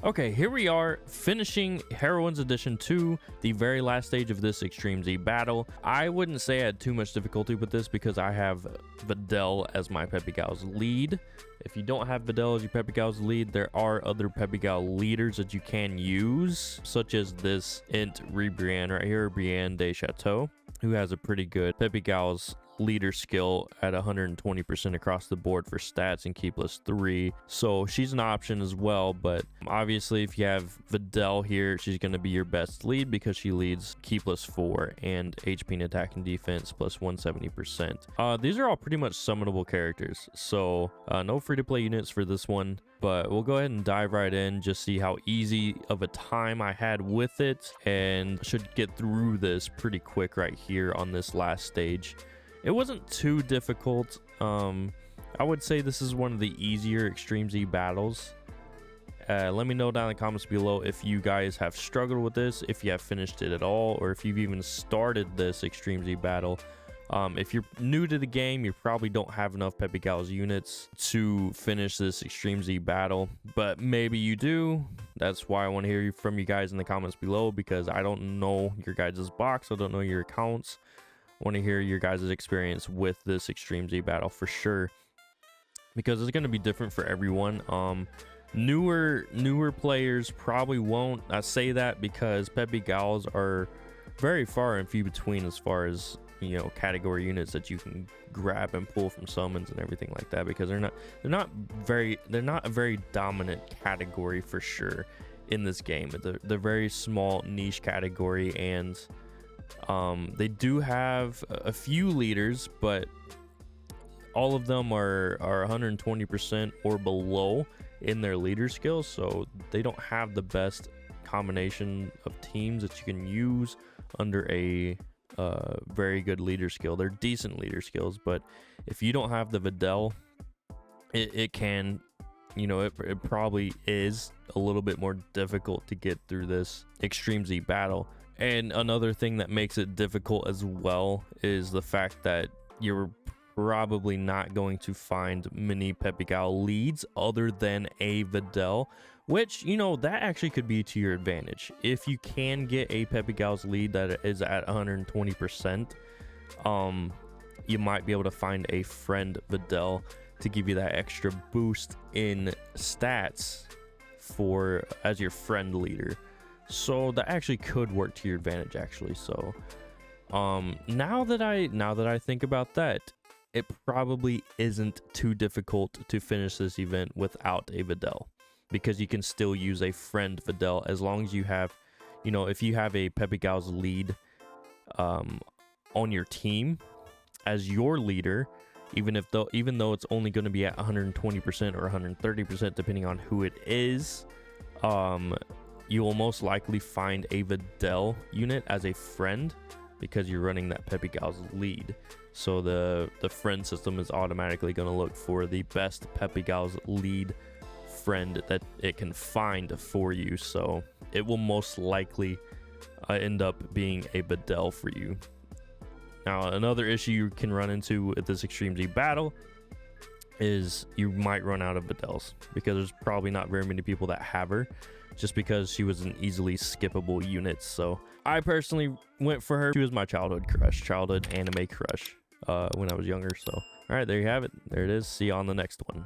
Okay, here we are finishing Heroines Edition 2, the very last stage of this Extreme Z battle. I wouldn't say I had too much difficulty with this because I have Videl as my Peppy Gal's lead. If you don't have Videl as your Peppy Gal's lead, there are other Peppy Gal leaders that you can use, such as this Int Brienne right here, Brienne de Chateau, who has a pretty good Peppy Gal's leader skill at 120% across the board for stats and key plus 3. So she's an option as well, but obviously if you have Videl here, she's going to be your best lead because she leads key plus 4 and HP and attack and defense plus 170%. These are all pretty much summonable characters, so no free-to-play units for this one, but we'll go ahead and dive right in, just see how easy of a time I had with it, and should get through this pretty quick right here on this last stage. It wasn't too difficult. I would say this is one of the easier Extreme Z battles. Let me know down in the comments below if you guys have struggled with this, if you have finished it at all, or if you've even started this Extreme Z battle. If you're new to the game, you probably don't have enough Peppy Gal's units to finish this Extreme Z battle, but maybe you do. That's why I want to hear from you guys in the comments below, because I don't know your guys' box, I don't know your accounts. I want to hear your guys' experience with this Extreme Z battle for sure, because it's going to be different for everyone. Newer players probably won't. I say that because Peppy Gals are very far and few between as far as, you know, category units that you can grab and pull from summons and everything like that, because they're not a very dominant category for sure in this game. They're very small niche category, and they do have a few leaders, but all of them are 120% or below in their leader skills, so they don't have the best combination of teams that you can use under a very good leader skill. They're decent leader skills, but if you don't have the Videl, it can, you know, it probably is a little bit more difficult to get through this Extreme Z battle. And another thing that makes it difficult as well is the fact that you're probably not going to find many Peppy Gal leads other than a Videl, which, you know, that actually could be to your advantage. If you can get a Peppy Gal's lead that is at 120%, you might be able to find a friend Videl to give you that extra boost in stats for as your friend leader. So that actually could work to your advantage, actually. So now that I think about that, it probably isn't too difficult to finish this event without a Videl, because you can still use a friend Videl as long as you have, you know, if you have a Peppy Gal's lead on your team as your leader, even though it's only going to be at 120% or 130% depending on who it is, you will most likely find a Videl unit as a friend because you're running that Peppy Gal's lead. So the friend system is automatically going to look for the best Peppy Gal's lead friend that it can find for you. So it will most likely end up being a Videl for you. Now, another issue you can run into with this Extreme Z battle is you might run out of Videls, because there's probably not very many people that have her, just because she was an easily skippable unit. So I personally went for her. She was my childhood anime crush when I was younger. So all right, there you have it. There it is. See you on the next one.